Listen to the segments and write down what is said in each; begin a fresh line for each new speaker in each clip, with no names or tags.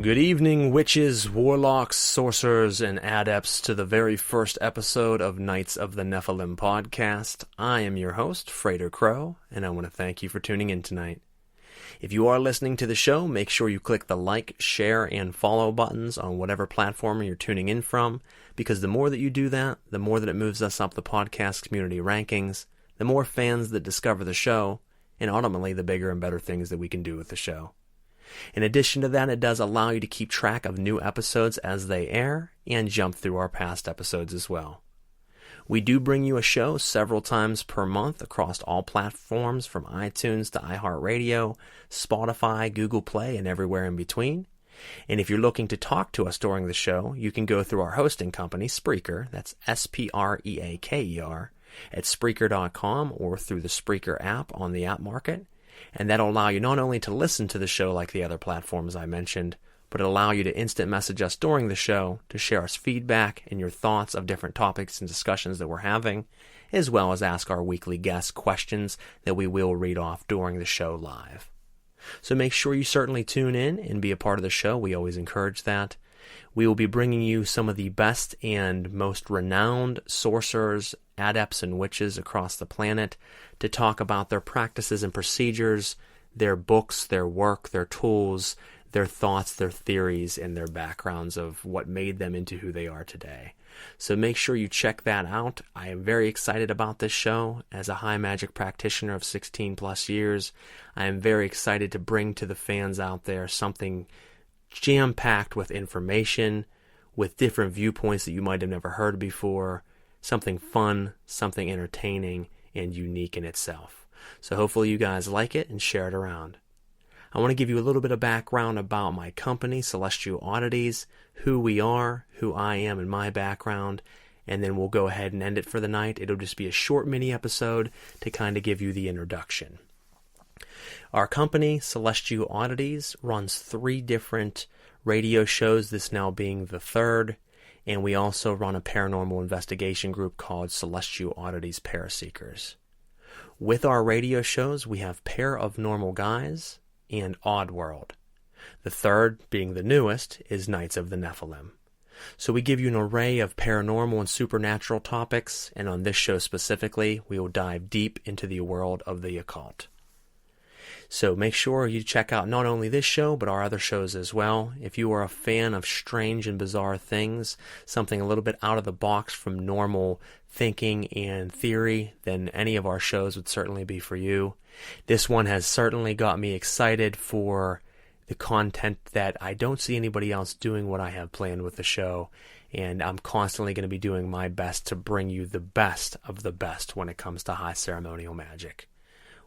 Good evening, witches, warlocks, sorcerers, and adepts to the very first episode of Knights of the Nephilim podcast. I am your host, Frater Crow, and I want to thank you for tuning in tonight. If you are listening to the show, make sure you click the like, share, and follow buttons on whatever platform you're tuning in from, because the more that you do that, the more that it moves us up the podcast community rankings, the more fans that discover the show, and ultimately the bigger and better things that we can do with the show. In addition to that, it does allow you to keep track of new episodes as they air and jump through our past episodes as well. We do bring you a show several times per month across all platforms from iTunes to iHeartRadio, Spotify, Google Play, and everywhere in between. And if you're looking to talk to us during the show, you can go through our hosting company, Spreaker, that's Spreaker, at Spreaker.com or through the Spreaker app on the app market. And that'll allow you not only to listen to the show like the other platforms I mentioned, but it'll allow you to instant message us during the show to share us feedback and your thoughts of different topics and discussions that we're having, as well as ask our weekly guest questions that we will read off during the show live. So make sure you certainly tune in and be a part of the show. We always encourage that. We will be bringing you some of the best and most renowned sorcerers, adepts, and witches across the planet to talk about their practices and procedures, their books, their work, their tools, their thoughts, their theories, and their backgrounds of what made them into who they are today. So make sure you check that out. I am very excited about this show. As a high magic practitioner of 16 plus years, I am very excited to bring to the fans out there something jam-packed with information, with different viewpoints that you might have never heard before, something fun, something entertaining, and unique in itself. So hopefully you guys like it and share it around. I want to give you a little bit of background about my company, Celestial Oddities, who we are, who I am, and my background, and then we'll go ahead and end it for the night. It'll just be a short mini episode to kind of give you the introduction. Our company, Celestial Oddities, runs 3 different radio shows, this now being the 3rd, and we also run a paranormal investigation group called Celestial Oddities Paraseekers. With our radio shows, we have Pair of Normal Guys and Odd World. The 3rd, being the newest, is Knights of the Nephilim. So we give you an array of paranormal and supernatural topics, and on this show specifically, we will dive deep into the world of the occult. So make sure you check out not only this show, but our other shows as well. If you are a fan of strange and bizarre things, something a little bit out of the box from normal thinking and theory, then any of our shows would certainly be for you. This one has certainly got me excited for the content that I don't see anybody else doing what I have planned with the show, and I'm constantly going to be doing my best to bring you the best of the best when it comes to High Ceremonial Magick.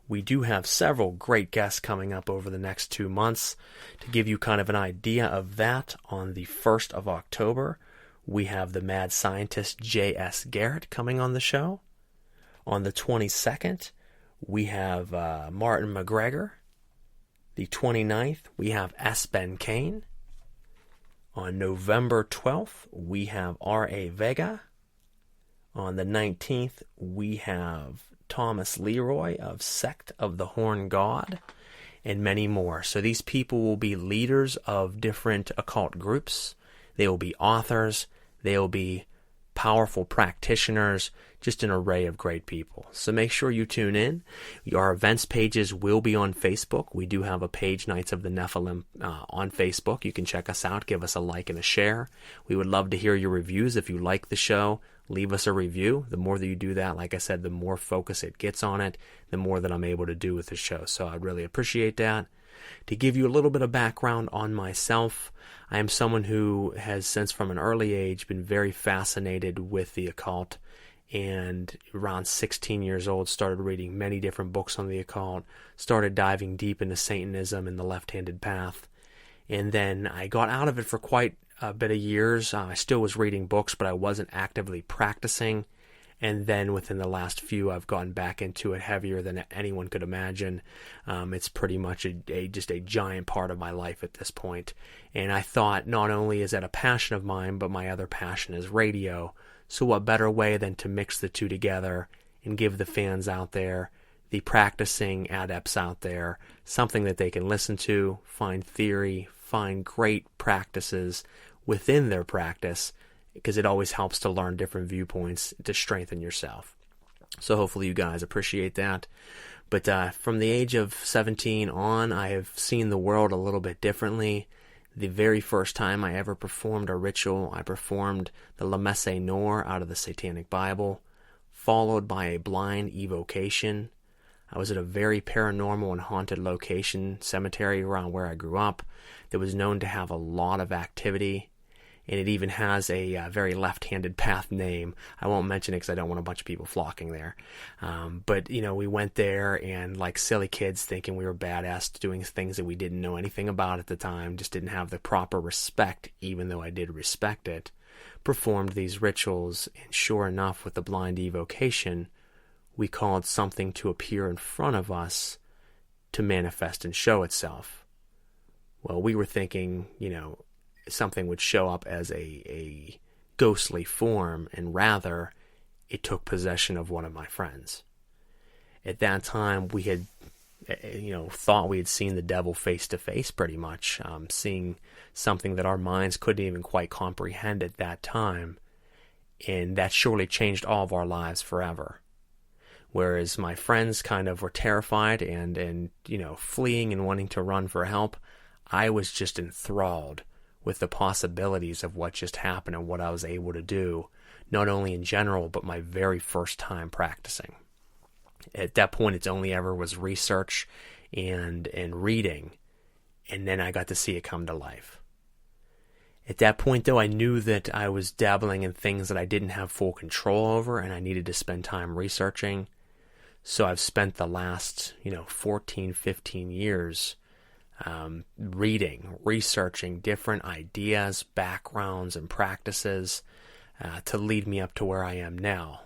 We do have several great guests coming up over the next 2 months. To give you kind of an idea of that, on the 1st of October, we have the mad scientist J.S. Garrett coming on the show. On the 22nd, we have Martin McGregor. The 29th, we have S. Ben Kane. On November 12th, we have R.A. Vega. On the 19th, we have Thomas Leroy of Sect of the Horn God, and many more. So these people will be leaders of different occult groups. They will be authors. They will be powerful practitioners, just an array of great people. So make sure you tune in. Our events pages will be on Facebook. We do have a page, Knights of the Nephilim, on Facebook. You can check us out, give us a like and a share. We would love to hear your reviews. If you like the show, leave us a review. The more that you do that, like I said, the more focus it gets on it, the more that I'm able to do with the show. So I'd really appreciate that. To give you a little bit of background on myself, I am someone who has, since from an early age, been very fascinated with the occult, and around 16 years old started reading many different books on the occult, started diving deep into Satanism and the left-handed path, and then I got out of it for quite a bit of years. I still was reading books, but I wasn't actively practicing. And then within the last few, I've gone back into it heavier than anyone could imagine. It's pretty much just a giant part of my life at this point. And I thought, not only is that a passion of mine, but my other passion is radio. So what better way than to mix the two together and give the fans out there, the practicing adepts out there, something that they can listen to, find theory, find great practices within their practice, because it always helps to learn different viewpoints to strengthen yourself. So hopefully you guys appreciate that. But from the age of 17 on, I have seen the world a little bit differently. The very first time I ever performed a ritual, I performed the La Messe Nor out of the Satanic Bible, followed by a blind evocation. I was at a very paranormal and haunted location, cemetery around where I grew up, that was known to have a lot of activity. And it even has a very left-handed path name. I won't mention it because I don't want a bunch of people flocking there. But, we went there and like silly kids thinking we were badass, doing things that we didn't know anything about at the time, just didn't have the proper respect, even though I did respect it, performed these rituals. And sure enough, with the blind evocation, we called something to appear in front of us to manifest and show itself. Well, we were thinking, something would show up as a ghostly form, and rather it took possession of one of my friends. At that time, we had thought we had seen the devil face to face, pretty much, seeing something that our minds couldn't even quite comprehend at that time, and that surely changed all of our lives forever. Whereas my friends kind of were terrified and fleeing and wanting to run for help, I was just enthralled with the possibilities of what just happened and what I was able to do, not only in general, but my very first time practicing. At that point, it's only ever was research and reading, and then I got to see it come to life. At that point, though, I knew that I was dabbling in things that I didn't have full control over, and I needed to spend time researching. So I've spent the last, 14, 15 years reading, researching different ideas, backgrounds, and practices to lead me up to where I am now.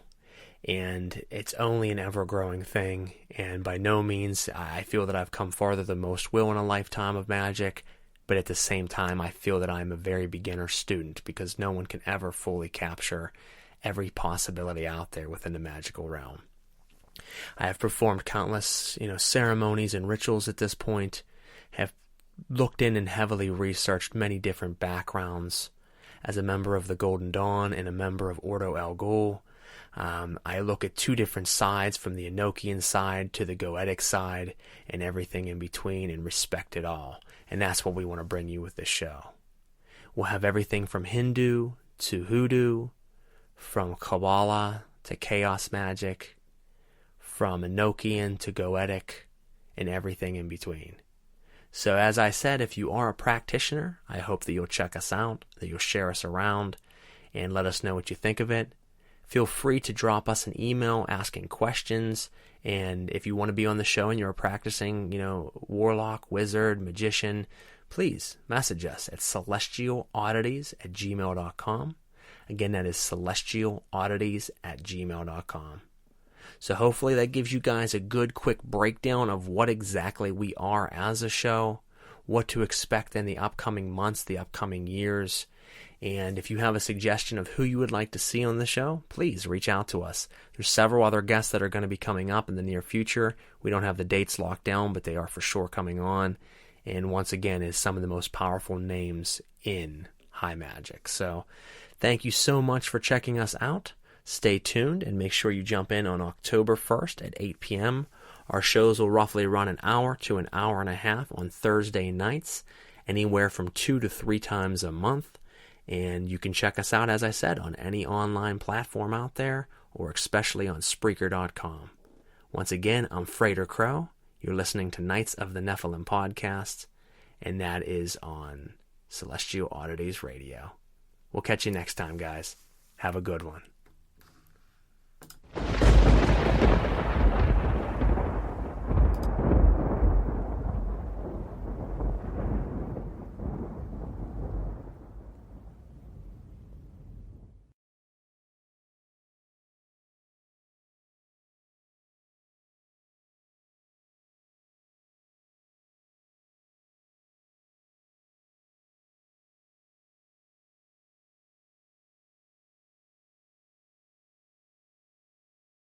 And it's only an ever-growing thing, and by no means I feel that I've come farther than most will in a lifetime of magic, but at the same time I feel that I'm a very beginner student, because no one can ever fully capture every possibility out there within the magical realm. I have performed countless, ceremonies and rituals at this point, have looked in and heavily researched many different backgrounds. As a member of the Golden Dawn and a member of Ordo El Ghul, I look at two different sides, from the Enochian side to the Goetic side, and everything in between, and respect it all. And that's what we want to bring you with this show. We'll have everything from Hindu to Hoodoo, from Kabbalah to Chaos Magick, from Enochian to Goetic, and everything in between. So as I said, if you are a practitioner, I hope that you'll check us out, that you'll share us around, and let us know what you think of it. Feel free to drop us an email asking questions, and if you want to be on the show and you're a practicing, warlock, wizard, magician, please message us at celestialoddities@gmail.com. Again, that is celestialoddities@gmail.com. So hopefully that gives you guys a good quick breakdown of what exactly we are as a show, what to expect in the upcoming months, the upcoming years. And if you have a suggestion of who you would like to see on the show, please reach out to us. There's several other guests that are going to be coming up in the near future. We don't have the dates locked down, but they are for sure coming on. And once again, is some of the most powerful names in High Magick. So thank you so much for checking us out. Stay tuned and make sure you jump in on October 1st at 8 p.m. Our shows will roughly run an hour to an hour and a half on Thursday nights, anywhere from 2 to 3 times a month. And you can check us out, as I said, on any online platform out there, or especially on Spreaker.com. Once again, I'm Frater Crow. You're listening to Knights of the Nephilim podcast, and that is on Celestial Oddities Radio. We'll catch you next time, guys. Have a good one.